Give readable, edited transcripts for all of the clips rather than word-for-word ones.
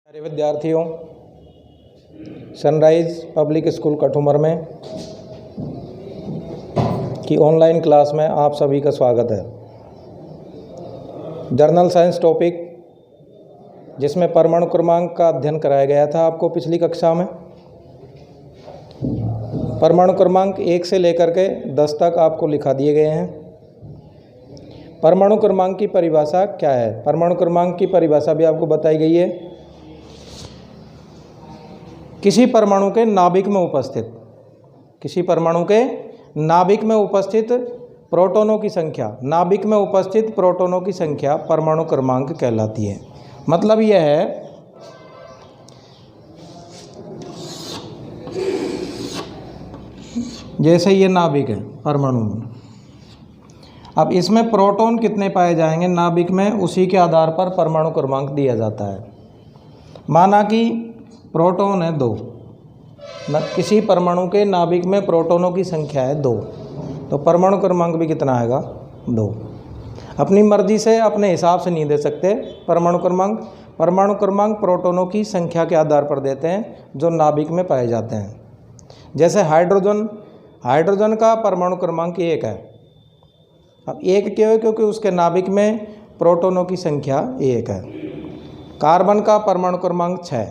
मेरे विद्यार्थियों, sunrise public school Kathumar में की ऑनलाइन क्लास में आप सभी का स्वागत है। जर्नल साइंस टॉपिक जिसमें परमाणु क्रमांक का अध्ययन कराया गया था आपको पिछली कक्षा में। परमाणु क्रमांक 1 से लेकर के 10 तक आपको लिखा दिए गए हैं। परमाणु क्रमांक की परिभाषा क्या है? परमाणु क्रमांक की परिभाषा भी आपको बताई गई है। किसी परमाणु के नाभिक में उपस्थित प्रोटॉनों की संख्या परमाणु क्रमांक कहलाती है। मतलब यह है जैसे ये नाभिक है परमाणु में, अब इसमें प्रोटॉन कितने पाए जाएंगे नाभिक में, उसी के आधार पर परमाणु क्रमांक दिया जाता है। माना कि प्रोटॉन है 2, किसी परमाणु के नाभिक में प्रोटॉनों की संख्या है 2, तो परमाणु क्रमांक भी कितना आएगा? 2। अपनी मर्जी से अपने हिसाब से नहीं दे सकते परमाणु क्रमांक प्रोटॉनों की संख्या के आधार पर देते हैं जो नाभिक में पाए जाते हैं। जैसे हाइड्रोजन का परमाणु क्रमांक 1 है। अब 1 क्यों है? क्योंकि उसके नाभिक में प्रोटॉनों की संख्या 1 है। कार्बन का परमाणु क्रमांक 6,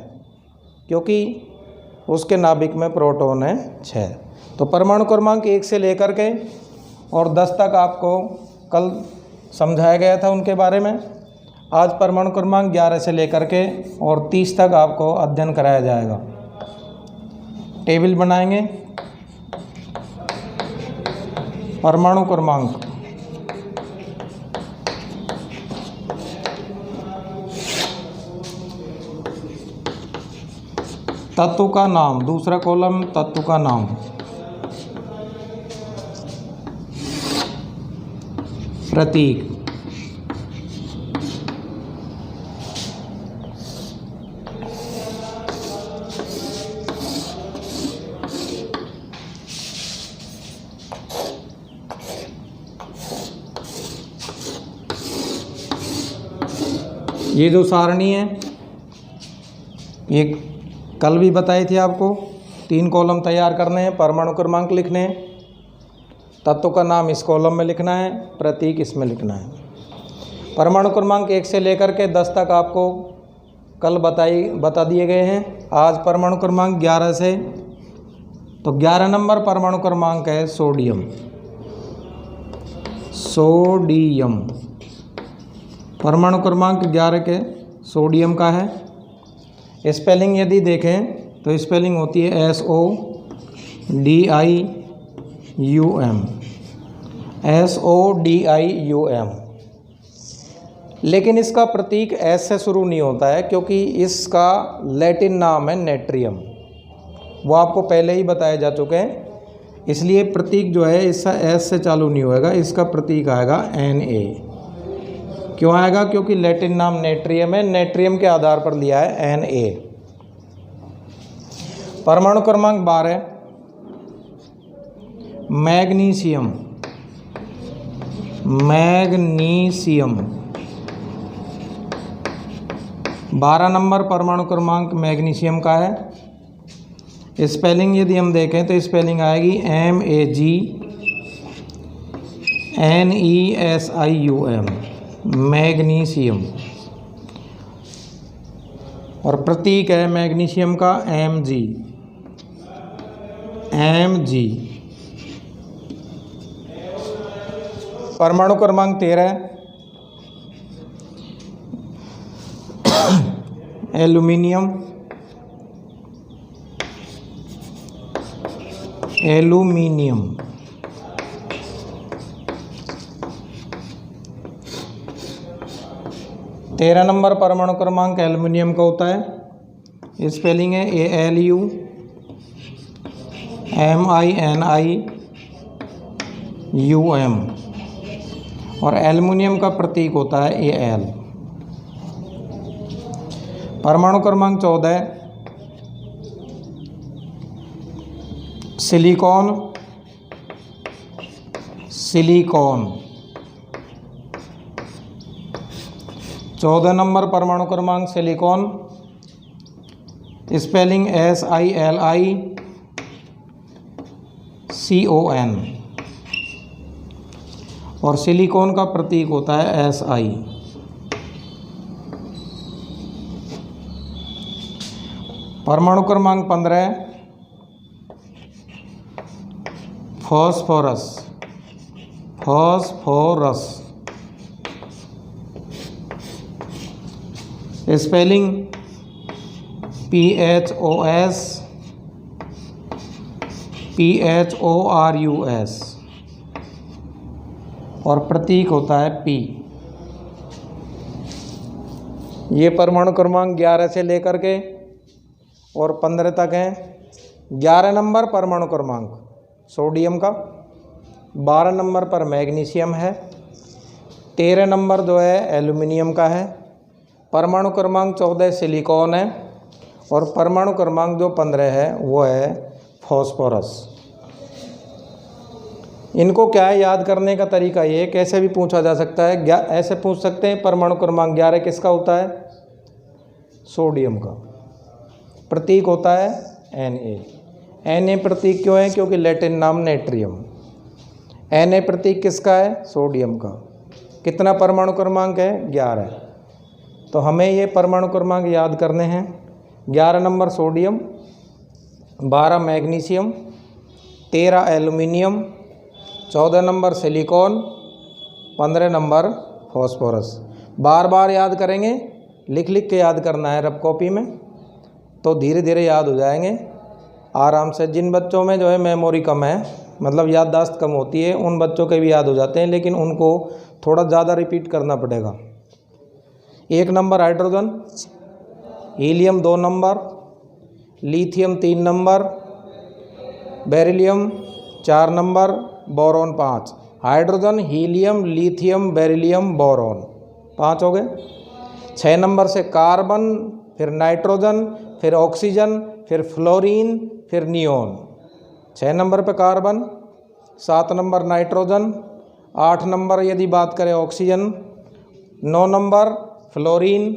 क्योंकि उसके नाभिक में प्रोटॉन है 6। तो परमाणु क्रमांक 1 से लेकर के और 10 तक आपको कल समझाया गया था उनके बारे में। आज परमाणु क्रमांक 11 से लेकर के और 30 तक आपको अध्ययन कराया जाएगा। टेबल बनाएंगे। परमाणु क्रमांक तत्व का नाम, दूसरा कॉलम तत्व का नाम, प्रतीक, ये जो सारणी है ये कल भी बताई थी आपको। 3 कॉलम तैयार करने हैं, परमाणु क्रमांक लिखने हैं, तत्व का नाम इस कॉलम में लिखना है, प्रतीक इसमें लिखना है। परमाणु क्रमांक 1 से लेकर के 10 तक आपको कल बता दिए गए हैं। आज परमाणु क्रमांक 11 से, तो 11 नंबर परमाणु क्रमांक है सोडियम। परमाणु क्रमांक 11 के सोडियम का है। स्पेलिंग यदि देखें तो स्पेलिंग होती है SODIUM। लेकिन इसका प्रतीक S से शुरू नहीं होता है, क्योंकि इसका लैटिन नाम है नेट्रियम। वो आपको पहले ही बताए जा चुके हैं। इसलिए प्रतीक जो है इसका S से चालू नहीं होएगा, इसका प्रतीक आएगा Na। क्यों आएगा? क्योंकि लैटिन नाम नेट्रियम है, नेट्रियम के आधार पर लिया है Na। परमाणु क्रमांक 12 मैग्नीशियम। 12 नंबर परमाणु क्रमांक मैग्नीशियम का है। स्पेलिंग यदि हम देखें तो स्पेलिंग आएगी MAGNESIUM, मैग्नीशियम। और प्रतीक है मैग्नीशियम का Mg। परमाणु क्रमांक 13 एल्यूमिनियम। 13 नंबर परमाणु क्रमांक एल्युमिनियम का होता है। स्पेलिंग है ALUMINIUM और एल्युमिनियम का प्रतीक होता है Al। परमाणु क्रमांक 14 सिलिकॉन। 14 नंबर परमाणु क्रमांक सिलिकॉन। स्पेलिंग SILICON, और सिलिकॉन का प्रतीक होता है SI। परमाणु क्रमांक 15 फॉस्फोरस। फॉस्फोरस स्पेलिंग PHOS और प्रतीक होता है P। ये परमाणु क्रमांक 11 से लेकर के और 15 तक हैं। 11 नंबर परमाणु क्रमांक सोडियम का, 12 नंबर पर मैग्नीशियम है, 13 नंबर जो है एल्युमिनियम का है, परमाणु क्रमांक 14 सिलिकॉन है, और परमाणु क्रमांक जो 15 है वो है फॉस्फोरस। इनको क्या है याद करने का तरीका, ये कैसे भी पूछा जा सकता है। ऐसे पूछ सकते हैं परमाणु क्रमांक 11 किसका होता है? सोडियम का। प्रतीक होता है Na। प्रतीक क्यों है? क्योंकि लैटिन नाम नेट्रियम। Na प्रतीक किसका है? सोडियम का। कितना परमाणु क्रमांक है? 11। तो हमें ये परमाणु क्रमांक याद करने हैं। 11 number sodium, 12 magnesium, 13 aluminium, 14 number silicon, 15 number phosphorus. बार बार याद करेंगे, लिख लिख के याद करना है रफ कॉपी में, तो धीरे धीरे याद हो जाएंगे आराम से। जिन बच्चों में जो है मेमोरी कम है, मतलब याददाश्त कम होती है, उन बच्चों के भी याद हो जाते हैं, लेकिन उनको थोड़ा ज़्यादा रिपीट करना पड़ेगा। 1 number hydrogen, helium 2 number, lithium 3 number, beryllium 4 number, boron 5। Hydrogen, helium, lithium, beryllium, boron 5 हो गए। 6 नंबर से कार्बन, फिर नाइट्रोजन, फिर ऑक्सीजन, फिर फ्लोरीन, फिर नियोन। 6 नंबर पे कार्बन, 7 नंबर नाइट्रोजन, 8 नंबर यदि बात करें oxygen, 9 number fluorine,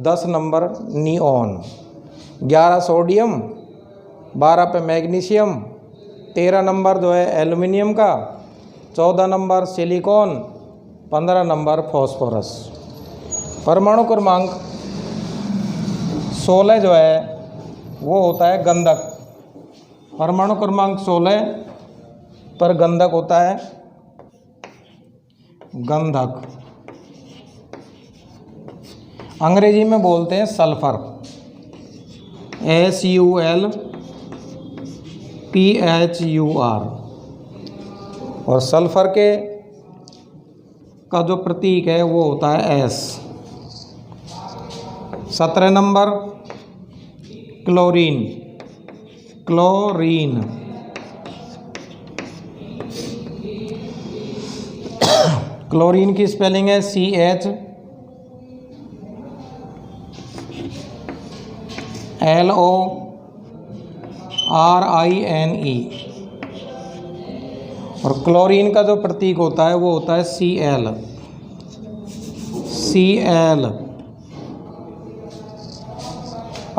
10 number neon. 11 sodium, 12 पे मैग्नीशियम, 13 नंबर जो है एल्युमिनियम का, 14 नंबर सिलिकॉन, 15 नंबर फॉस्फोरस। परमाणु क्रमांक 16 जो है वो होता है गंधक। परमाणु क्रमांक 16 पर गंधक होता है गंधक। अंग्रेजी में बोलते हैं सल्फर, SULPHUR। और सल्फर के का जो प्रतीक है वो होता है S। 17 number chlorine. Chlorine chlorine की स्पेलिंग है CHLORINE। और क्लोरीन का जो प्रतीक होता है वो होता है Cl।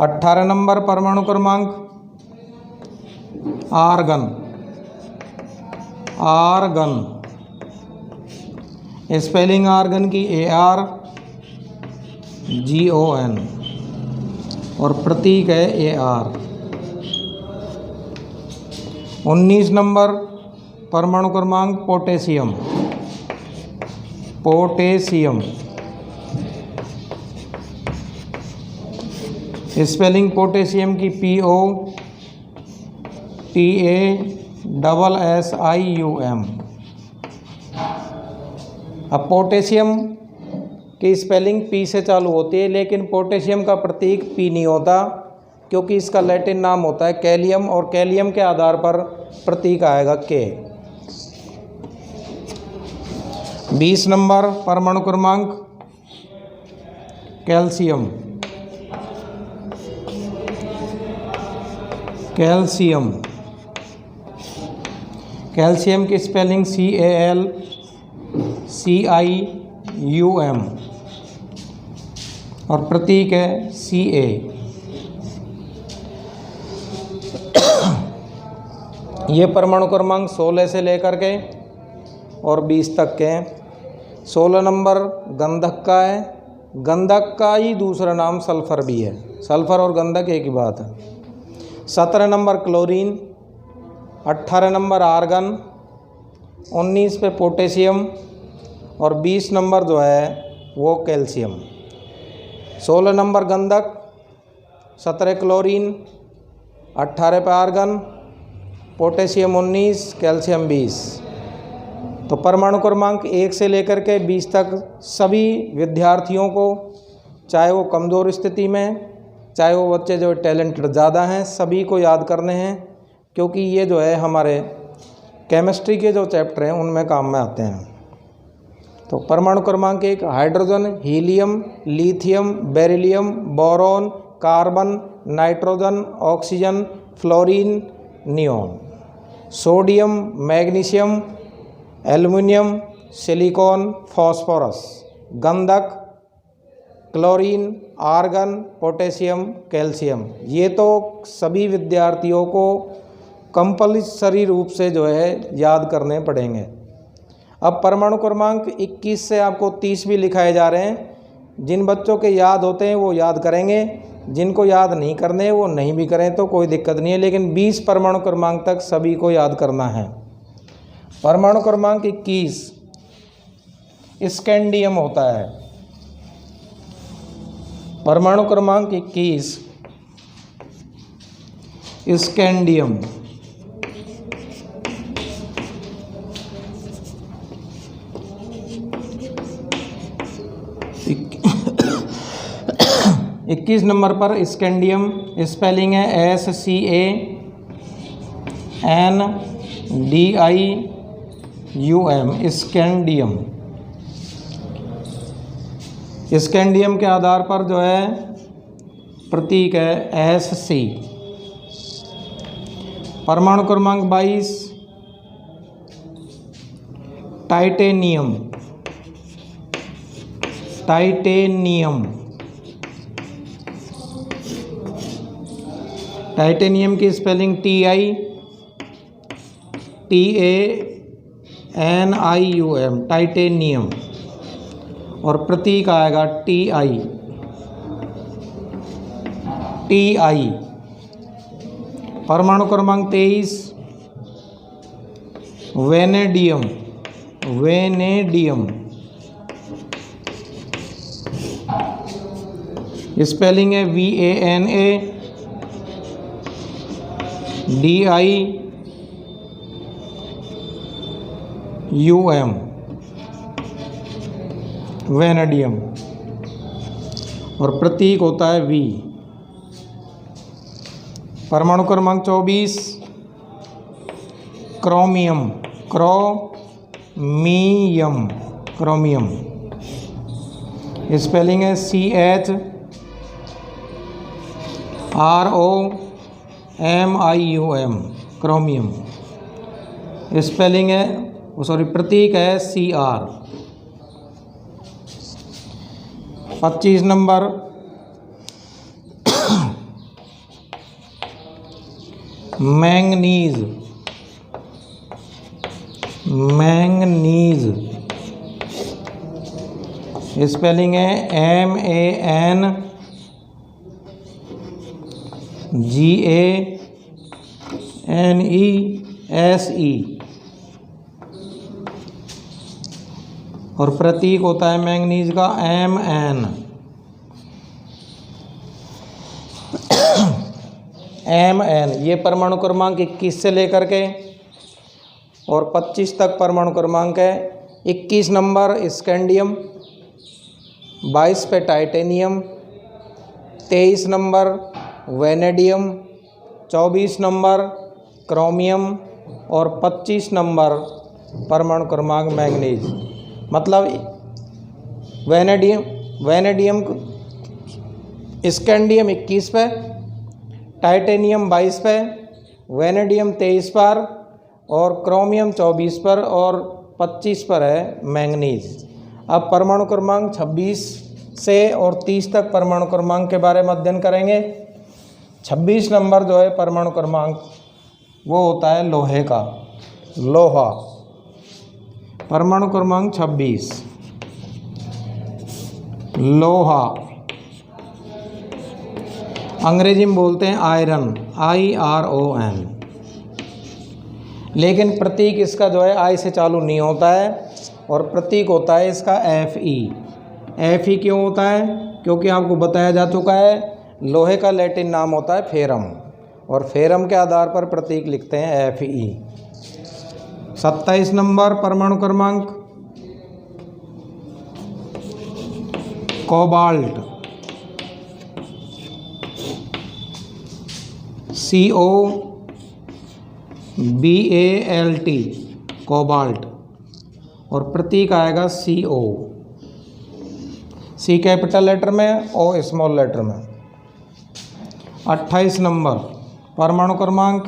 18 नंबर परमाणु क्रमांक आर्गन। स्पेलिंग आर्गन की ARGON और प्रतीक है AR। 19 नंबर परमाणु क्रमांक पोटेशियम। स्पेलिंग पोटेशियम की POTASSIUM। अब पोटेशियम की स्पेलिंग P से चालू होती है, लेकिन पोटेशियम का प्रतीक P नहीं होता, क्योंकि इसका लैटिन नाम होता है कैलियम, और कैलियम के आधार पर प्रतीक आएगा K। 20 नंबर परमाणु क्रमांक कैल्शियम। कैल्शियम की स्पेलिंग CALCIUM और प्रतीक है CA। ये परमाणु क्रमांक 16 से लेकर के और 20 तक के हैं। 16 नंबर गंधक का है, गंधक का ही दूसरा नाम सल्फर भी है, सल्फर और गंधक एक ही बात है। 17 नंबर क्लोरीन, 18 नंबर आर्गन, 19 पे पोटेशियम और 20 नंबर जो है वो कैल्शियम। 16 नंबर गंधक, 17 क्लोरीन, 18 पे आर्गन, पोटेशियम 19, कैल्शियम 20। तो परमाणु क्रमांक 1 से लेकर के 20 तक सभी विद्यार्थियों को, चाहे वो कमज़ोर स्थिति में, चाहे वो बच्चे जो टैलेंटेड ज़्यादा हैं, सभी को याद करने हैं, क्योंकि ये जो है हमारे केमिस्ट्री के जो चैप्टर हैं उनमें काम में आते हैं। तो परमाणु क्रमांक 1 hydrogen, helium, lithium, beryllium, boron, carbon, nitrogen, oxygen, fluorine, neon. Sodium, magnesium, aluminium, silicon, phosphorus. गंधक, क्लोरीन, आर्गन, पोटेशियम, कैल्शियम। ये तो सभी विद्यार्थियों को कंपल्सरी रूप से जो है याद करने पड़ेंगे। अब परमाणु क्रमांक 21 से आपको 30 भी लिखाए जा रहे हैं। जिन बच्चों के याद होते हैं वो याद करेंगे, जिनको याद नहीं करने वो नहीं भी करें तो कोई दिक्कत नहीं है, लेकिन 20 परमाणु क्रमांक तक सभी को याद करना है। परमाणु क्रमांक 21 स्कैंडियम होता है। परमाणु क्रमांक 21 स्कैंडियम। इक्कीस नंबर पर स्कैंडियम, स्पेलिंग है SCANDIUM, स्कैंडियम। स्कैंडियम के आधार पर जो है प्रतीक है SC। परमाणु क्रमांक 22 टाइटेनियम, टाइटेनियम। टाइटेनियम की स्पेलिंग TITANIUM, टाइटेनियम। और प्रतीक आएगा TI। परमाणु क्रमांक 23 वेनेडियम, वेनेडियम। स्पेलिंग है VANADIUM, वेनेडियम। और प्रतीक होता है V। परमाणु क्रमांक 24 क्रोमियम, क्रोमियम, क्रोमियम। स्पेलिंग है CHROMIUM, क्रोमियम। स्पेलिंग है प्रतीक है CR। 25 number manganese, manganese. Spelling है MANGANESE। और प्रतीक होता है मैंगनीज का MN। MN। ये परमाणु क्रमांक 21 से लेकर के और 25 तक परमाणु क्रमांक है। 21 नंबर स्कैंडियम, 22 पे titanium, 23 number vanadium, 24 number chromium और 25 नंबर परमाणु क्रमांक मैंगनीज। मतलब वेनेडियम स्कैंडियम 21 पे, टाइटेनियम 22 पे, वेनेडियम 23 पर और क्रोमियम 24 पर और 25 पर है मैंगनीज। अब परमाणु क्रमांक 26 से और 30 तक परमाणु क्रमांक के बारे में अध्ययन करेंगे। 26 नंबर जो है परमाणु क्रमांक वो होता है लोहे का, लोहा। परमाणु क्रमांक 26 लोहा, अंग्रेजी में बोलते हैं आयरन, IRON। लेकिन प्रतीक इसका जो है आई से चालू नहीं होता है और प्रतीक होता है इसका FE। FE क्यों होता है? क्योंकि आपको बताया जा चुका है लोहे का लैटिन नाम होता है फेरम और फेरम के आधार पर प्रतीक लिखते हैं FE। 27 नंबर परमाणु क्रमांक कोबाल्ट, COBALT, कोबाल्ट और प्रतीक आएगा CO, C कैपिटल लेटर में, O स्मॉल लेटर में। 28 नंबर परमाणु क्रमांक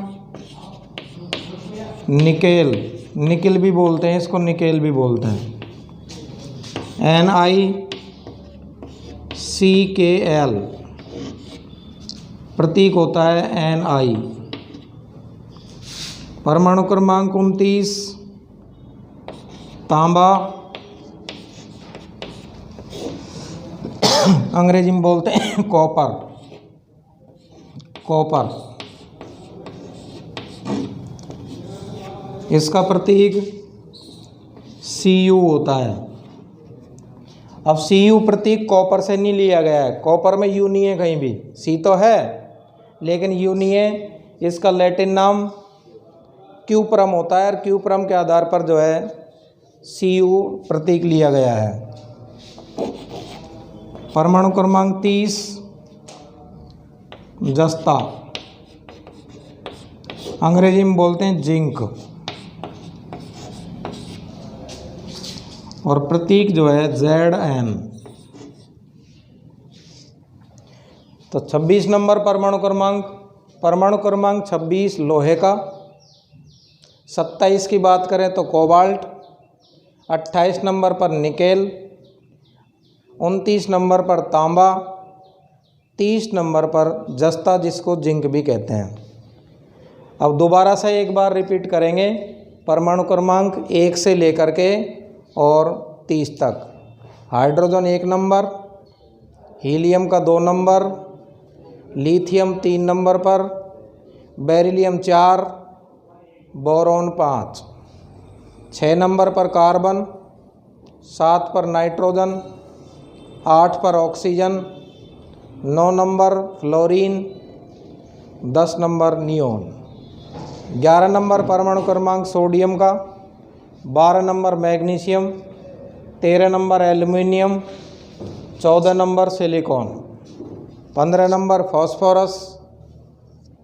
निकेल, निकेल भी बोलते हैं इसको, निकेल भी बोलते हैं, NiCKL, प्रतीक होता है Ni। परमाणु क्रमांक 29 तांबा, अंग्रेजी में बोलते हैं कॉपर, कॉपर, इसका प्रतीक Cu होता है। अब Cu प्रतीक कॉपर से नहीं लिया गया है, कॉपर में U नहीं है कहीं भी, C तो है लेकिन U नहीं है। इसका लैटिन नाम क्यूप्रम होता है और क्यूप्रम के आधार पर जो है Cu प्रतीक लिया गया है। परमाणु क्रमांक 30 जस्ता, अंग्रेजी में बोलते हैं जिंक और प्रतीक जो है Zn। तो 26 नंबर परमाणु क्रमांक 26 लोहे का। 27 की बात करें तो कोबाल्ट, 28 नंबर पर निकेल, 29 नंबर पर तांबा, 30 नंबर पर जस्ता जिसको जिंक भी कहते हैं। अब दोबारा से एक बार रिपीट करेंगे परमाणु क्रमांक 1 से लेकर के और 30 तक। हाइड्रोजन 1 नंबर, हीलियम का 2 नंबर, लिथियम 3 नंबर पर, बेरिलियम 4, बोरॉन 5, 6 नंबर पर कार्बन, 7 पर नाइट्रोजन, 8 पर oxygen, 9 number fluorine, 10 number neon. 11 number परमाणु क्रमांक सोडियम का, 12 number magnesium, 13 number aluminium, 14 number silicon, 15 number phosphorus,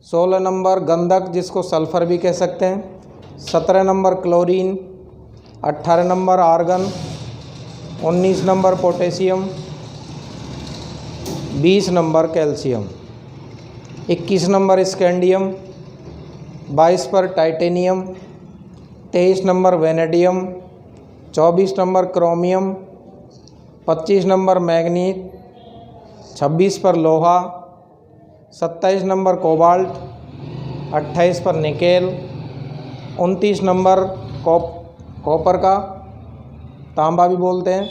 16 number गंधक जिसको सल्फर भी कह सकते हैं, 17 number chlorine, 18 number argon, 19 number potassium, 20 number calcium, 21 number scandium, 22 पर titanium, 23 number vanadium, 24 number chromium, 25 number manganese, 26 पर लोहा, 27 नंबर कोबाल्ट, 28 पर निकेल, 29 नंबर कॉपर का, तांबा भी बोलते हैं,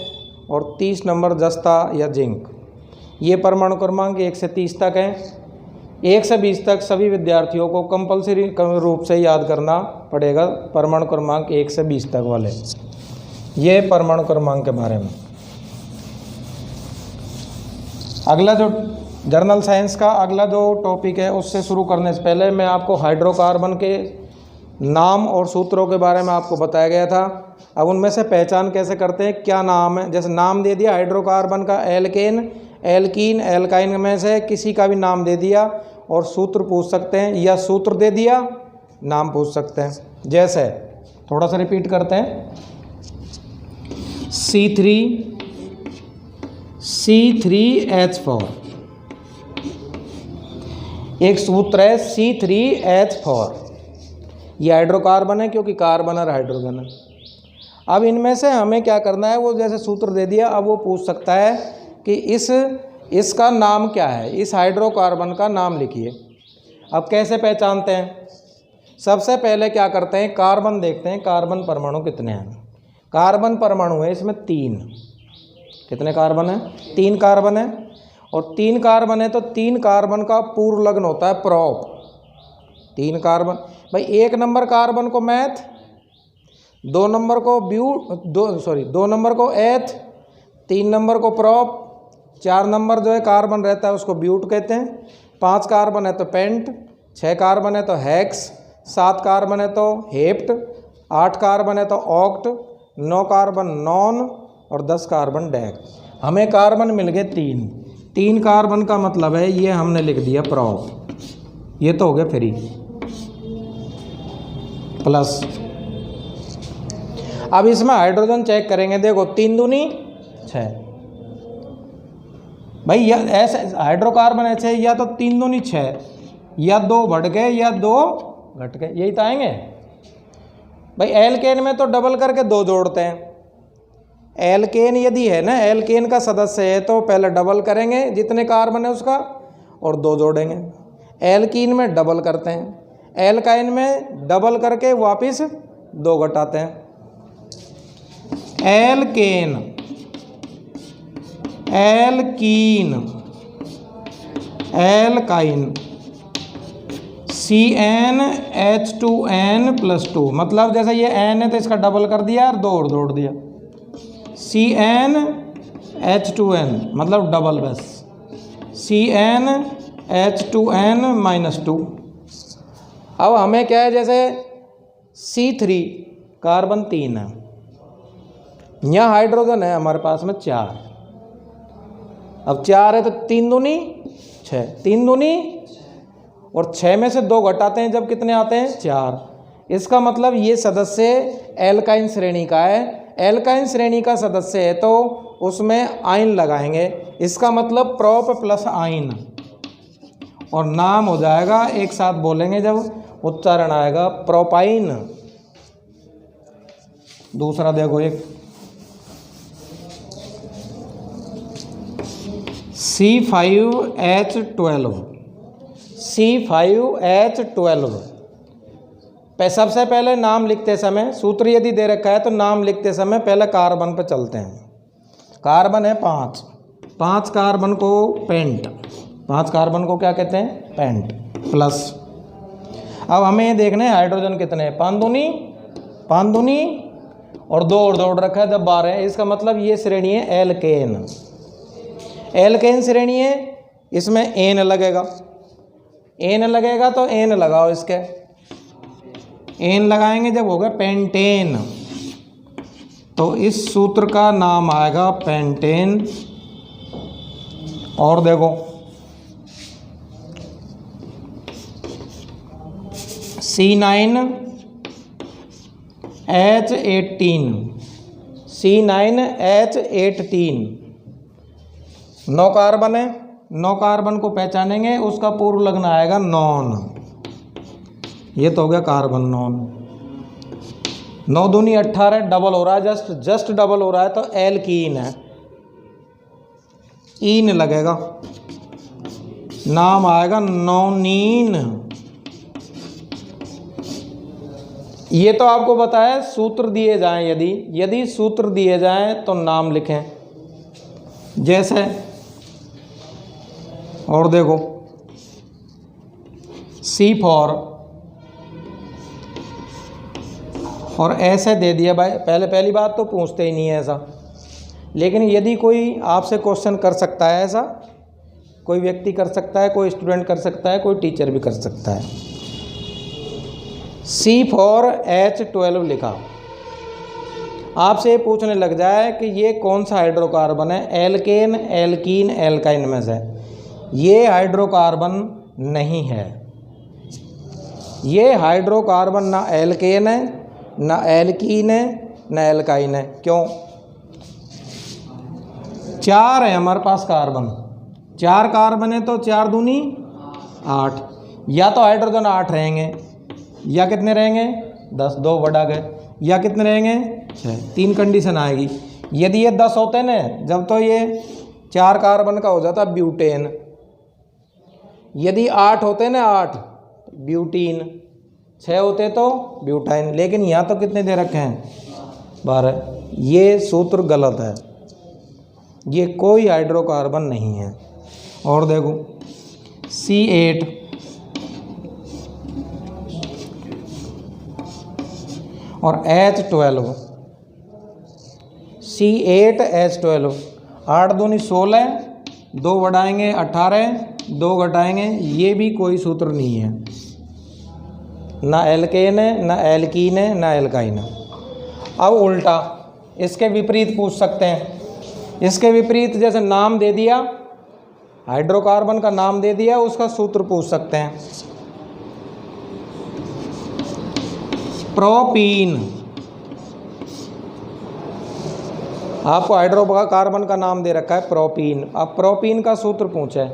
और 30 नंबर जस्ता या जिंक। ये परमाणु क्रमांक 1 से 30 तक हैं। 1 से 20 तक सभी विद्यार्थियों को कंपलसरी रूप से याद करना पड़ेगा, परमाणु क्रमांक 1 से 20 तक वाले। ये परमाणु क्रमांक के बारे में। अगला जो जर्नल साइंस का अगला जो टॉपिक है उससे शुरू करने से पहले मैं आपको हाइड्रोकार्बन के नाम और सूत्रों के बारे में आपको बताया गया था। अब उनमें से पहचान कैसे करते हैं, क्या नाम है, जैसे नाम दे दिया हाइड्रोकार्बन का एल्केन, एल्कीन, एल्काइन में से किसी का भी नाम दे दिया और सूत्र पूछ सकते हैं, या सूत्र दे दिया नाम पूछ सकते हैं। जैसे थोड़ा सा रिपीट करते हैं, C3H4 एक सूत्र है C3H4। ये हाइड्रोकार्बन है क्योंकि कार्बन और हाइड्रोजन है। अब इनमें से हमें क्या करना है, वो जैसे सूत्र दे दिया, अब वो पूछ सकता है कि इसका नाम क्या है, इस हाइड्रोकार्बन का नाम लिखिए। अब कैसे पहचानते हैं, सबसे पहले क्या करते हैं, कार्बन देखते हैं, कार्बन परमाणु कितने हैं। कार्बन परमाणु है इसमें 3। कितने कार्बन है? 3 कार्बन है। और 3 कार्बन है तो 3 कार्बन का पूर्व लग्न होता है प्रोप। 3 कार्बन भाई, 1 नंबर कार्बन को मैथ, 2 नंबर को दो नंबर को एथ, 3 नंबर को प्रोप, 4 नंबर जो है कार्बन रहता है उसको ब्यूट कहते हैं, 5 कार्बन है तो पेंट, 6 कार्बन है तो हेक्स, 7 कार्बन है तो हेप्ट, 8 कार्बन है तो ऑक्ट, 9 कार्बन नॉन और 10 कार्बन डेक। हमें कार्बन मिल गए 3 कार्बन का मतलब है ये हमने लिख दिया प्रोप, ये तो हो गया फ्री प्लस। अब इसमें हाइड्रोजन चेक करेंगे, देखो 3 दूनी 6 भाई, या ऐसे हाइड्रोकार्बन ऐसे या तो 3 दूनी 6 या 2 बढ़ गए या 2 घट गए, यही तो आएंगे भाई। एल्केन में तो डबल करके 2 जोड़ते हैं। एल्केन यदि है ना, एल्केन का सदस्य है तो पहले डबल करेंगे जितने कार्बन है उसका और 2 जोड़ेंगे। एल्कीन में डबल करते हैं, एल्काइन में डबल करके वापस 2 घटाते हैं। एल्केन, एल्कीन, एल्काइन, CnH2n+2, मतलब जैसे ये n है तो इसका डबल कर दिया और 2 और जोड़ दिया, CnH2n मतलब डबल बस, CnH2n-2। अब हमें क्या है, जैसे C3 कार्बन 3 है, यहाँ हाइड्रोजन है हमारे पास में 4। अब 4 है तो 3 दूनी 6, 3 दूनी और 6 में से 2 घटाते हैं जब कितने आते हैं 4। इसका मतलब ये सदस्य एल्काइन श्रेणी का है। एल्काइन श्रेणी का सदस्य है तो उसमें आयन लगाएंगे, इसका मतलब प्रोप प्लस आयन और नाम हो जाएगा, एक साथ बोलेंगे जब उच्चारण आएगा, प्रोपाइन। दूसरा देखो, एक C5H12, C5H12 पे सबसे पहले नाम लिखते समय, सूत्र यदि दे रखा है तो नाम लिखते समय पहले कार्बन पर चलते हैं। कार्बन है 5 कार्बन को पेंट, 5 कार्बन को क्या कहते हैं, पेंट प्लस। अब हमें ये देखना है हाइड्रोजन कितने हैं, 5 दूनी और 2 और जोड़ रखा है जब 12 है, इसका मतलब ये श्रेणी है एल्केन। एल्केन श्रेणी है, इसमें एन लगेगा, एन लगेगा तो एन लगाओ, इसके एन लगाएंगे जब होगा पेंटेन, तो इस सूत्र का नाम आएगा पेंटेन। और देखो C9H18, C9H18 9 कार्बन है, 9 कार्बन को पहचानेंगे, उसका पूर्व लग्न आएगा नॉन, ये तो हो गया कार्बन नॉन। 9 दूनी 18 डबल हो रहा है, जस्ट डबल हो रहा है तो एल्कीन है, ईन लगेगा, नाम आएगा नोनीन। ये तो आपको बताया सूत्र दिए जाएं, यदि सूत्र दिए जाएं तो नाम लिखें जैसे। और देखो C4 और ऐसे दे दिया भाई, पहली बात तो पूछते ही नहीं है ऐसा, लेकिन यदि कोई आपसे क्वेश्चन कर सकता है, ऐसा कोई व्यक्ति कर सकता है, कोई स्टूडेंट कर सकता है, कोई टीचर भी कर सकता है। C4H12 लिखा, आपसे ये पूछने लग जाए कि ये कौन सा हाइड्रोकार्बन है, एल्केन, एल्कीन, एल्काइन में से। ये हाइड्रोकार्बन नहीं है, ये हाइड्रोकार्बन ना एल्केन है, ना एल्कीन है, ना एल्काइन है। क्यों? 4 है हमारे पास कार्बन, 4 कार्बन है तो 4 दूनी 8, या तो हाइड्रोजन 8 रहेंगे या कितने रहेंगे 10, 2 बढ़ा गए, या कितने रहेंगे 6, 3 कंडीशन आएगी। यदि ये 10 होते ना जब तो ये 4 कार्बन का हो जाता ब्यूटेन, यदि 8 होते ना 8 ब्यूटीन, 6 होते तो ब्यूटाइन, लेकिन यहाँ तो कितने दे रखे हैं 12। ये सूत्र गलत है, ये कोई हाइड्रोकार्बन नहीं है। और देखो C8 और H12, C8H12, 8 दूनी 16, 2 बढ़ाएंगे 18, 2 घटाएंगे, ये भी कोई सूत्र नहीं है, ना एल्केन है, ना एल्कीन है, ना एल्काइन है। अब उल्टा इसके विपरीत पूछ सकते हैं। इसके विपरीत जैसे नाम दे दिया, हाइड्रोकार्बन का नाम दे दिया, उसका सूत्र पूछ सकते हैं। प्रोपीन, आपको हाइड्रोकार्बन का नाम दे रखा है प्रोपीन, अब प्रोपीन का सूत्र पूछे।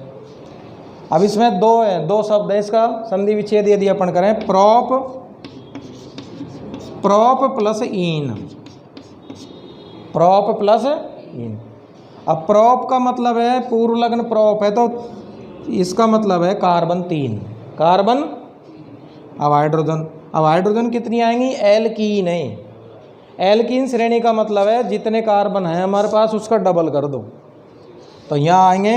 अब इसमें 2 है, 2 शब्द है, इसका संधि विच्छेद यदि अपन करें, प्रोप प्लस ईन, प्रोप प्लस ईन। अब प्रोप का मतलब है पूर्व लग्न प्रोप है, तो इसका मतलब है कार्बन 3, कार्बन। अब हाइड्रोजन कितनी आएंगी, एल्कीन है। एल्कीन श्रेणी का मतलब है जितने कार्बन है हमारे पास उसका डबल कर दो, तो यहाँ आएंगे।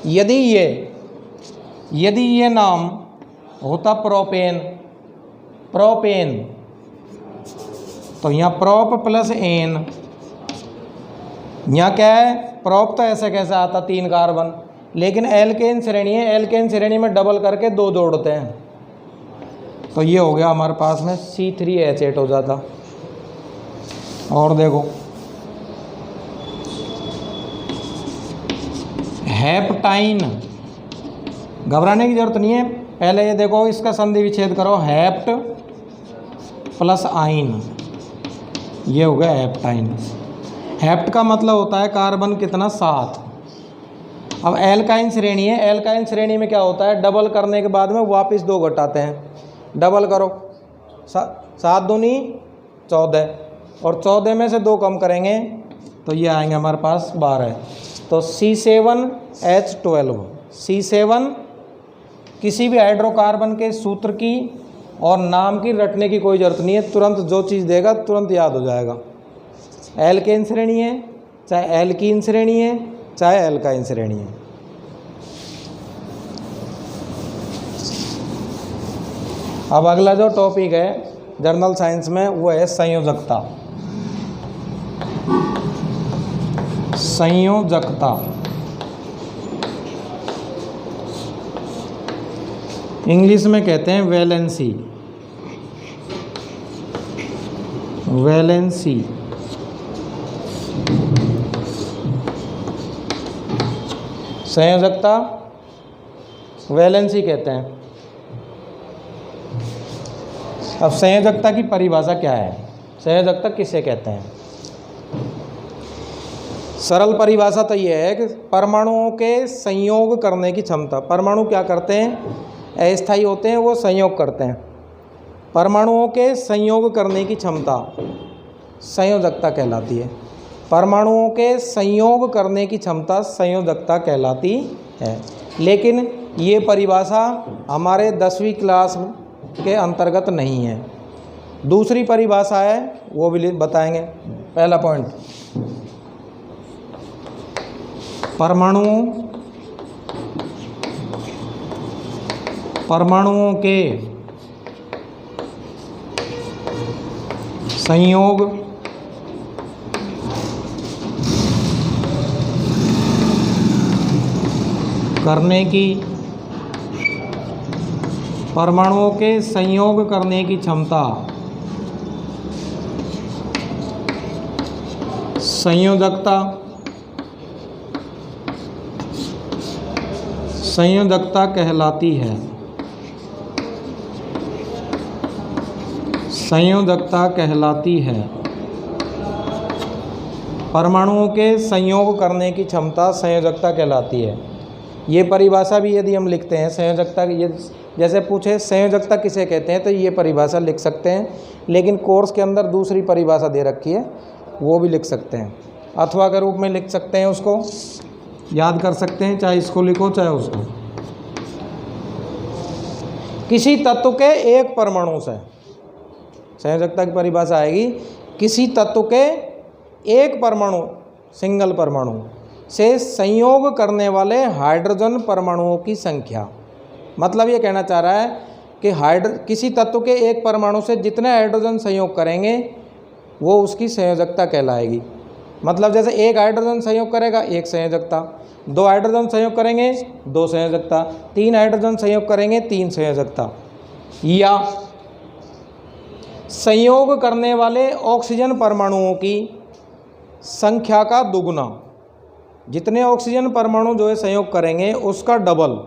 यदि ये नाम होता प्रोपेन, तो यहाँ प्रोप प्लस एन, यहाँ क्या है, प्रोप तो ऐसे कैसे आता 3 कार्बन, लेकिन एल्केन श्रेणी है, एल्केन श्रेणी में डबल करके 2 जोड़ते हैं, तो ये हो गया हमारे पास में C3H8 हो जाता। और देखो हेप्टाइन, घबराने की जरूरत नहीं है, पहले ये देखो इसका संधि विच्छेद करो, हेप्ट प्लस आइन, ये हो गया हेप्टाइन। हेप्ट का मतलब होता है कार्बन कितना 7। अब एल्काइन श्रेणी है, एल्काइन श्रेणी में क्या होता है, डबल करने के बाद में वापस 2 घटाते हैं, डबल करो 7 दूनी 14, और 14 में से 2 कम करेंगे तो ये आएंगे हमारे पास 12। तो C7H12, C7 किसी भी हाइड्रोकार्बन के सूत्र की और नाम की रटने की कोई ज़रूरत नहीं है, तुरंत जो चीज़ देगा तुरंत याद हो जाएगा। एल्केन श्रेणी है, चाहे एल्कीन श्रेणी है, चाहे एल्काइन श्रेणी है। अब अगला जो टॉपिक है जर्नल साइंस में वो है संयोजकता। संयोजकता इंग्लिश में कहते हैं वैलेंसी, वैलेंसी। संयोजकता वैलेंसी कहते हैं। अब संयोजकता की परिभाषा क्या है, संयोजकता किसे कहते हैं? सरल परिभाषा तो ये है कि परमाणुओं के संयोग करने की क्षमता। परमाणु क्या करते हैं, अस्थायी होते हैं, वो संयोग करते हैं। परमाणुओं के संयोग करने की क्षमता संयोजकता कहलाती है। परमाणुओं के संयोग करने की क्षमता संयोजकता कहलाती है। लेकिन ये परिभाषा हमारे 10वीं क्लास के अंतर्गत नहीं है। दूसरी परिभाषा है वो भी बताएंगे। पहला पॉइंट, परमाणुओं के संयोग करने की, परमाणुओं के संयोग करने की क्षमता संयोजकता कहलाती है। संयोजकता कहलाती है। परमाणुओं के संयोग करने की क्षमता संयोजकता कहलाती है। ये परिभाषा भी यदि हम लिखते हैं संयोजकता की, ये जैसे पूछे संयोजकता किसे कहते हैं तो ये परिभाषा लिख सकते हैं। लेकिन कोर्स के अंदर दूसरी परिभाषा दे रखी है वो भी लिख सकते हैं, अथवा के रूप में लिख सकते हैं, उसको याद कर सकते हैं, चाहे इसको लिखो चाहे उसको। किसी तत्व के एक परमाणु से, संयोजकता की परिभाषा आएगी किसी तत्व के एक परमाणु, सिंगल परमाणु से संयोग करने वाले हाइड्रोजन परमाणुओं की संख्या। मतलब ये कहना चाह रहा है कि किसी तत्व के एक परमाणु से जितने हाइड्रोजन संयोग करेंगे वो उसकी संयोजकता कहलाएगी। मतलब जैसे एक हाइड्रोजन संयोग करेगा एक संयोजकता, दो हाइड्रोजन संयोग करेंगे दो संयोजकता, तीन हाइड्रोजन संयोग करेंगे तीन संयोजकता। या संयोग करने वाले ऑक्सीजन परमाणुओं की संख्या का दुगुना, जितने ऑक्सीजन परमाणु जो है संयोग करेंगे उसका डबल।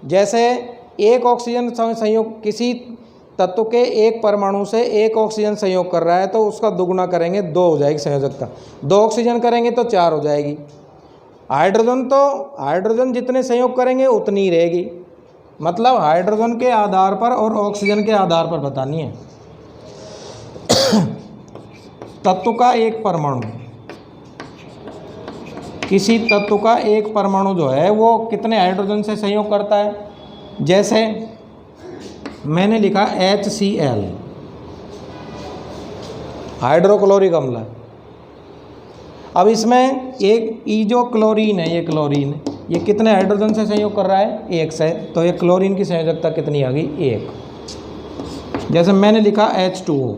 जैसे एक ऑक्सीजन संयोग, किसी तत्व के एक परमाणु से एक ऑक्सीजन संयोग कर रहा है तो उसका दुगुना करेंगे दो हो जाएगी संयोजकता, दो ऑक्सीजन करेंगे तो चार हो जाएगी। हाइड्रोजन जितने संयोग करेंगे उतनी ही रहेगी। मतलब हाइड्रोजन के आधार पर और ऑक्सीजन के आधार पर बतानी है। तत्व का एक परमाणु, किसी तत्व का एक परमाणु जो है वो कितने हाइड्रोजन से संयोग करता है। जैसे मैंने लिखा HCl, हाइड्रोक्लोरिक अम्ल। अब इसमें एक जो क्लोरीन है, ये क्लोरीन ये कितने हाइड्रोजन से संयोग कर रहा है एक से, तो ये क्लोरीन की संयोजकता कितनी आ गई एक। जैसे मैंने लिखा H2O,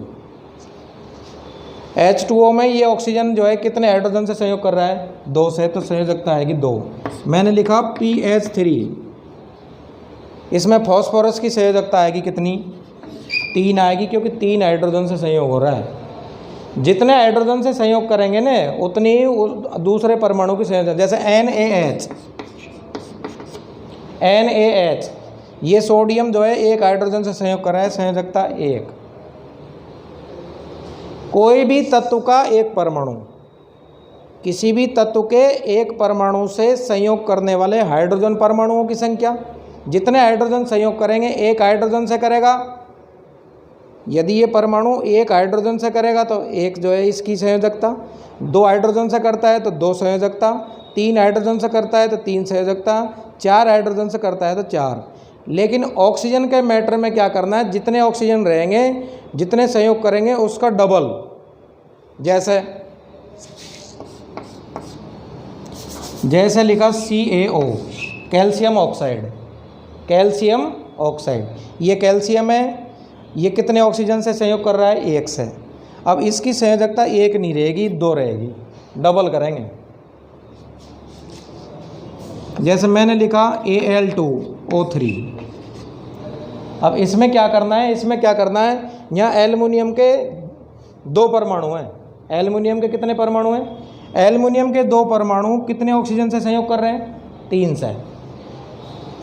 H2O में ये ऑक्सीजन जो है कितने हाइड्रोजन से संयोग कर रहा है दो से, तो संयोजकता आएगी दो। मैंने लिखा PH3, इसमें फॉस्फोरस की संयोजकता आएगी कितनी तीन आएगी, क्योंकि तीन हाइड्रोजन से संयोग हो रहा है। जितने हाइड्रोजन से संयोग करेंगे ना उतनी दूसरे परमाणु की संयोजकता। जैसे NaH, ये सोडियम जो है एक हाइड्रोजन से संयोग कर रहा है, संयोजकता एक। कोई भी तत्व का एक परमाणु, किसी भी तत्व के एक परमाणु से संयोग करने वाले हाइड्रोजन परमाणुओं की संख्या, जितने हाइड्रोजन संयोग करेंगे एक हाइड्रोजन से करेगा। यदि ये परमाणु एक हाइड्रोजन से करेगा तो एक जो है इसकी संयोजकता, दो हाइड्रोजन से करता है तो दो संयोजकता, तीन हाइड्रोजन से करता है तो तीन संयोजकता, चार हाइड्रोजन से करता है तो चार। लेकिन ऑक्सीजन के मैटर में क्या करना है, जितने ऑक्सीजन रहेंगे जितने संयोग करेंगे उसका डबल। जैसे लिखा CaO, calcium oxide, calcium oxide, ये कैल्शियम है, ये कितने ऑक्सीजन से संयोग कर रहा है एक से। अब इसकी संयोजकता एक नहीं रहेगी दो रहेगी, डबल करेंगे। जैसे मैंने लिखा Al2O3। अब इसमें क्या करना है, यहाँ एल्युमिनियम के दो परमाणु हैं। एल्युमिनियम के कितने परमाणु हैं, एल्युमिनियम के दो परमाणु कितने ऑक्सीजन से संयोग कर रहे हैं तीन से।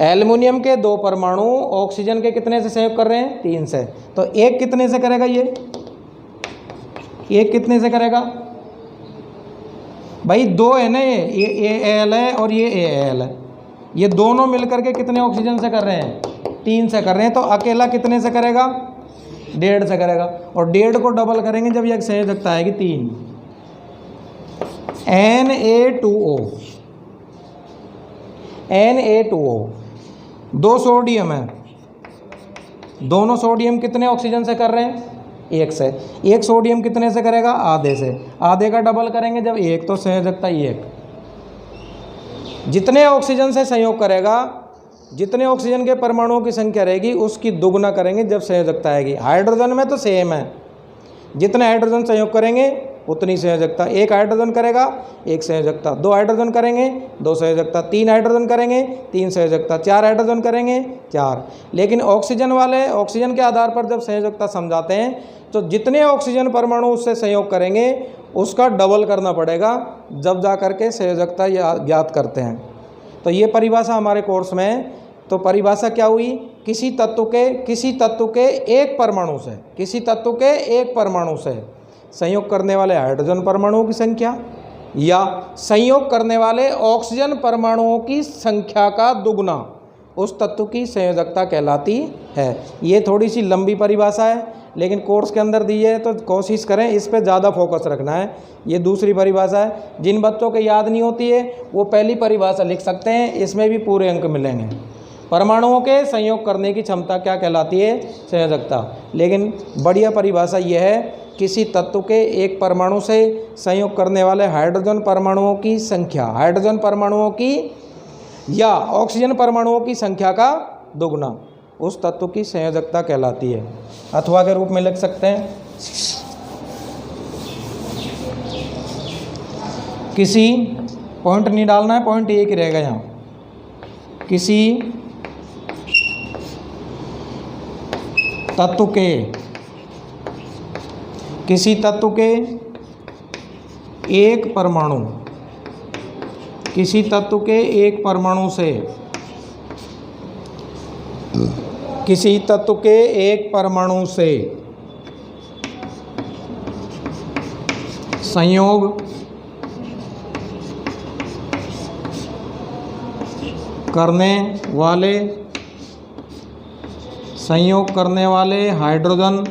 एल्युमिनियम के दो परमाणु ऑक्सीजन के कितने से संयोग कर रहे हैं तीन से, तो एक कितने से करेगा, एक कितने से करेगा भाई, दो है ना, ये Al है और ये Al है, ये दोनों मिलकर के कितने ऑक्सीजन से कर रहे हैं तीन से कर रहे हैं, तो अकेला कितने से करेगा डेढ़ से करेगा। और डेढ़ को डबल करेंगे जब यह संयोजकता आएगी तीन। Na2O, दो सोडियम है, दोनों सोडियम कितने ऑक्सीजन से कर रहे हैं एक से। एक सोडियम कितने से करेगा आधे से, आधे का डबल करेंगे जब एक, तो संयोजकता एक। जितने ऑक्सीजन से संयोग करेगा, जितने ऑक्सीजन के परमाणुओं की संख्या रहेगी उसकी दुगुना करेंगे जब संयोजकता आएगी। हाइड्रोजन में तो सेम है, जितने हाइड्रोजन संयोग करेंगे उतनी संयोजकता। एक हाइड्रोजन करेगा एक संयोजकता, दो हाइड्रोजन करेंगे दो संयोजकता, तीन हाइड्रोजन करेंगे तीन संयोजकता, चार हाइड्रोजन करेंगे चार। लेकिन ऑक्सीजन के आधार पर जब संयोजकता समझाते हैं तो जितने ऑक्सीजन परमाणु उससे संयोग करेंगे उसका डबल करना पड़ेगा, जब जा करके संयोजकता ज्ञात करते हैं। तो ये परिभाषा हमारे कोर्स में है। तो परिभाषा क्या हुई, किसी तत्व के एक परमाणु से संयोग करने वाले हाइड्रोजन परमाणुओं की संख्या या संयोग करने वाले ऑक्सीजन परमाणुओं की संख्या का दुगुना उस तत्व की संयोजकता कहलाती है। ये थोड़ी सी लंबी परिभाषा है लेकिन कोर्स के अंदर दी है, तो कोशिश करें इस पे ज़्यादा फोकस रखना है। ये दूसरी परिभाषा है, जिन बच्चों को याद नहीं होती है वो पहली परिभाषा लिख सकते हैं, इसमें भी पूरे अंक मिलेंगे। परमाणुओं के संयोग करने की क्षमता क्या कहलाती है? संयोजकता। लेकिन बढ़िया परिभाषा यह है, किसी तत्व के एक परमाणु से संयोग करने वाले हाइड्रोजन परमाणुओं की संख्या, हाइड्रोजन परमाणुओं की या ऑक्सीजन परमाणुओं की संख्या का दोगुना उस तत्व की संयोजकता कहलाती है। अथवा के रूप में लिख सकते हैं, किसी पॉइंट नहीं डालना है, पॉइंट एक ही रहेगा यहाँ। किसी तत्व के एक परमाणु, किसी तत्व के एक परमाणु से, किसी तत्व के एक परमाणु से संयोग करने वाले हाइड्रोजन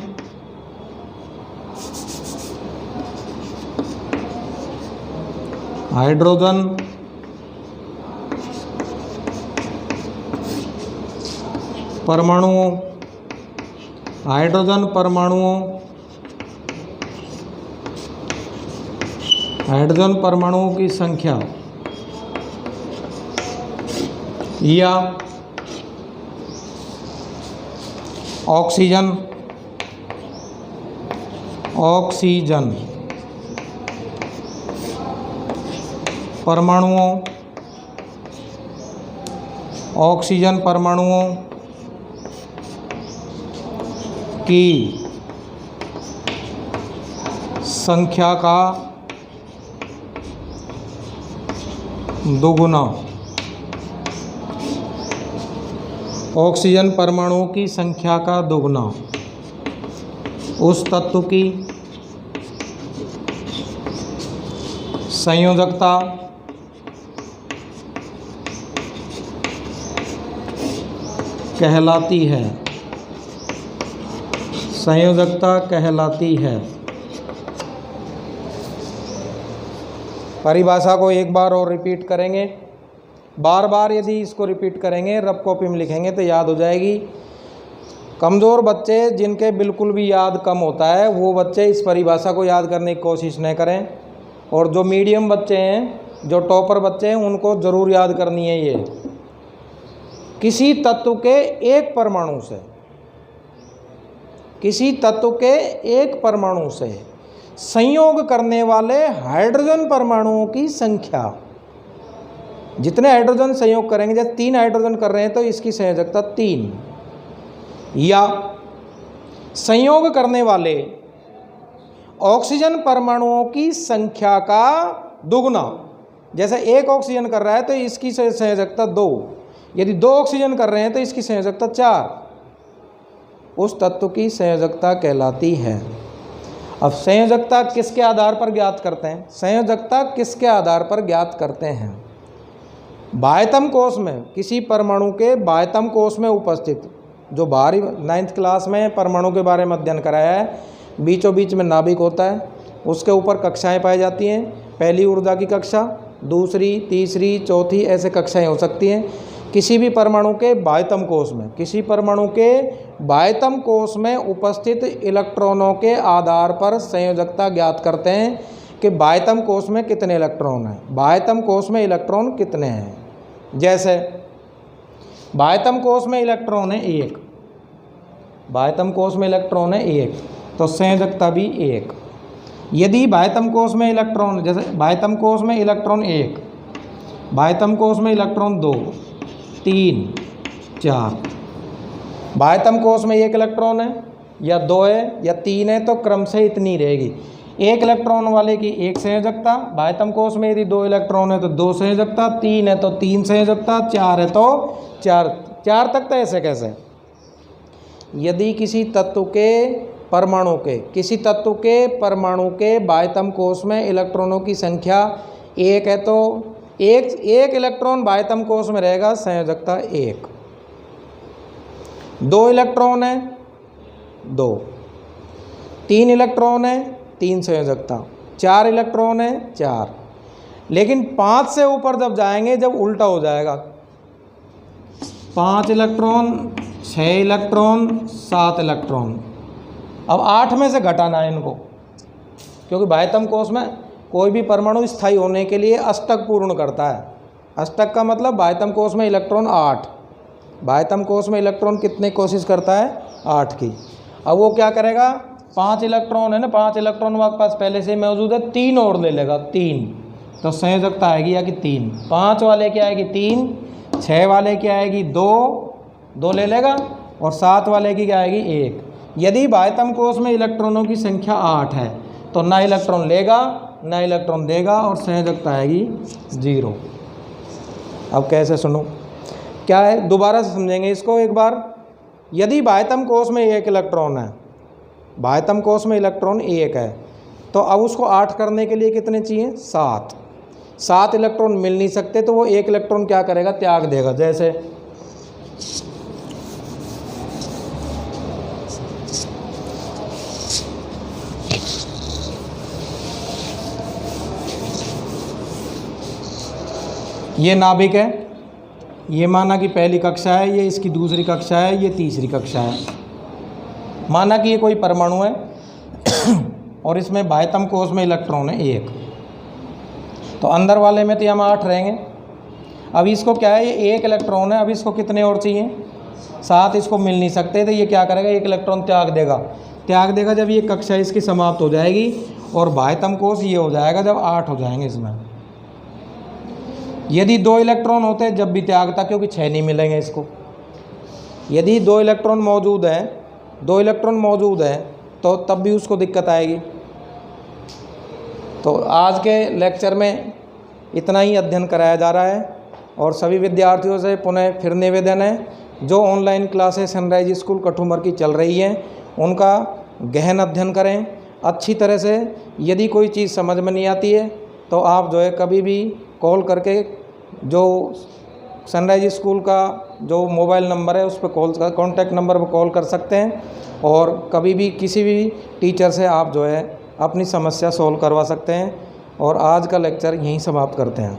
परमाणुओं की संख्या या ऑक्सीजन परमाणुओं की संख्या का दोगुना, ऑक्सीजन परमाणुओं की संख्या का दोगुना उस तत्व की संयोजकता कहलाती है। परिभाषा को एक बार और रिपीट करेंगे। बार बार यदि इसको रिपीट करेंगे, रफ कॉपी में लिखेंगे तो याद हो जाएगी। कमज़ोर बच्चे जिनके बिल्कुल भी याद कम होता है, वो बच्चे इस परिभाषा को याद करने की कोशिश न करें, और जो मीडियम बच्चे हैं, जो टॉपर बच्चे हैं, उनको ज़रूर याद करनी है ये। किसी तत्व के एक परमाणु से, किसी तत्व के एक परमाणु से संयोग करने वाले हाइड्रोजन परमाणुओं की संख्या, जितने हाइड्रोजन संयोग करेंगे, जैसे 3 हाइड्रोजन कर रहे हैं तो इसकी संयोजकता 3, या संयोग करने वाले ऑक्सीजन परमाणुओं की संख्या का दुगुना। जैसे 1 ऑक्सीजन कर रहा है तो इसकी संयोजकता 2, यदि 2 ऑक्सीजन कर रहे हैं तो इसकी संयोजकता 4, उस तत्व की संयोजकता कहलाती है। अब संयोजकता किसके आधार पर ज्ञात करते हैं? संयोजकता किसके आधार पर ज्ञात करते हैं? बाह्यतम कोश में, किसी परमाणु के बाह्यतम कोश में उपस्थित, जो बाहरी 9th क्लास में परमाणु के बारे में अध्ययन कराया है, बीचों बीच में नाभिक होता है, उसके ऊपर कक्षाएं पाई जाती हैं। पहली ऊर्जा की कक्षा, दूसरी, तीसरी, चौथी, ऐसे कक्षाएं हो सकती हैं। किसी भी परमाणु के बाह्यतम कोश में, किसी परमाणु के बाह्यतम कोश में उपस्थित इलेक्ट्रॉनों के आधार पर संयोजकता ज्ञात करते हैं कि बाह्यतम कोश में कितने इलेक्ट्रॉन हैं, बाह्यतम कोश में इलेक्ट्रॉन कितने हैं। जैसे बाह्यतम कोश में इलेक्ट्रॉन है 1, बाह्यतम कोश में इलेक्ट्रॉन है 1, तो संयोजकता भी 1। यदि बाह्यतम कोश में इलेक्ट्रॉन, जैसे बाह्यतम कोश में इलेक्ट्रॉन 1, बाह्यतम कोश में इलेक्ट्रॉन 2, 3, 4, बाह्यतम कोश में 1 इलेक्ट्रॉन है या 2 है या 3 है तो क्रमशः इतनी रहेगी। 1 इलेक्ट्रॉन वाले की 1 संयोजकता, बाह्यतम कोश में यदि 2 इलेक्ट्रॉन है तो 2 संयोजकता, 3 है तो 3 संयोजकता, 4 है तो 4 तक। तो ऐसे कैसे? यदि किसी तत्व के परमाणु के बाह्यतम कोश में इलेक्ट्रॉनों की संख्या 1 है तो एक इलेक्ट्रॉन बाह्यतम कोश में रहेगा, संयोजकता 1। 2 इलेक्ट्रॉन है 2, 3 इलेक्ट्रॉन है 3 संयोजकता, 4 इलेक्ट्रॉन है 4। लेकिन 5 से ऊपर जब जाएंगे, जब उल्टा हो जाएगा, 5 इलेक्ट्रॉन, 6 इलेक्ट्रॉन, 7 इलेक्ट्रॉन। अब 8 में से घटाना है इनको, क्योंकि बाह्यतम कोश में कोई भी परमाणु स्थायी होने के लिए अष्टक पूर्ण करता है। अष्टक का मतलब बाह्यतम कोश में इलेक्ट्रॉन 8। बाह्यतम कोश में इलेक्ट्रॉन कितने कोशिश करता है? 8 की। अब वो क्या करेगा, 5 इलेक्ट्रॉन है ना, 5 इलेक्ट्रॉन आपके पास पहले से मौजूद है, 3 और ले लेगा, 3। तो संयोजकता आएगी या कि 3। 5 वाले की आएगी 3, 6 वाले की आएगी 2 ले लेगा, और 7 वाले की क्या आएगी 1। यदि बाह्यतम कोश में इलेक्ट्रॉनों की संख्या 8 है तो ना इलेक्ट्रॉन लेगा ना इलेक्ट्रॉन देगा, और संयोजकता आएगी 0। अब कैसे सुनो, क्या है, दोबारा से समझेंगे इसको एक बार। यदि बाह्यतम कोश में 1 इलेक्ट्रॉन है, बाह्यतम कोश में इलेक्ट्रॉन 1 है, तो अब उसको 8 करने के लिए कितने चाहिए? 7। 7 इलेक्ट्रॉन मिल नहीं सकते, तो वो 1 इलेक्ट्रॉन क्या करेगा? त्याग देगा। जैसे ये नाभिक है, ये माना कि पहली कक्षा है, ये इसकी दूसरी कक्षा है, ये तीसरी कक्षा है। माना कि ये कोई परमाणु है और इसमें बाह्यतम कोश में इलेक्ट्रॉन है 1, तो अंदर वाले में तो हम 8 रहेंगे। अब इसको क्या है, ये 1 इलेक्ट्रॉन है, अब इसको कितने और चाहिए? 7। इसको मिल नहीं सकते, तो ये क्या करेगा? 1 इलेक्ट्रॉन त्याग देगा जब ये कक्षा इसकी समाप्त हो जाएगी, और बाह्यतम कोश ये हो जाएगा जब 8 हो जाएंगे इसमें। यदि 2 इलेक्ट्रॉन होते हैं जब भी त्यागता, क्योंकि 6 नहीं मिलेंगे इसको। यदि 2 इलेक्ट्रॉन मौजूद है तो तब भी उसको दिक्कत आएगी। तो आज के लेक्चर में इतना ही अध्ययन कराया जा रहा है, और सभी विद्यार्थियों से पुनः फिर निवेदन है, जो online classes sunrise school Kathumar की चल रही हैं उनका गहन अध्ययन करें अच्छी तरह से। यदि कोई चीज़ समझ में नहीं आती है तो आप जो है कभी भी कॉल करके, जो सनराइज स्कूल का जो मोबाइल नंबर है उस पर कॉन्टैक्ट नंबर पर कॉल कर सकते हैं, और कभी भी किसी भी टीचर से आप जो है अपनी समस्या सॉल्व करवा सकते हैं। और आज का लेक्चर यहीं समाप्त करते हैं।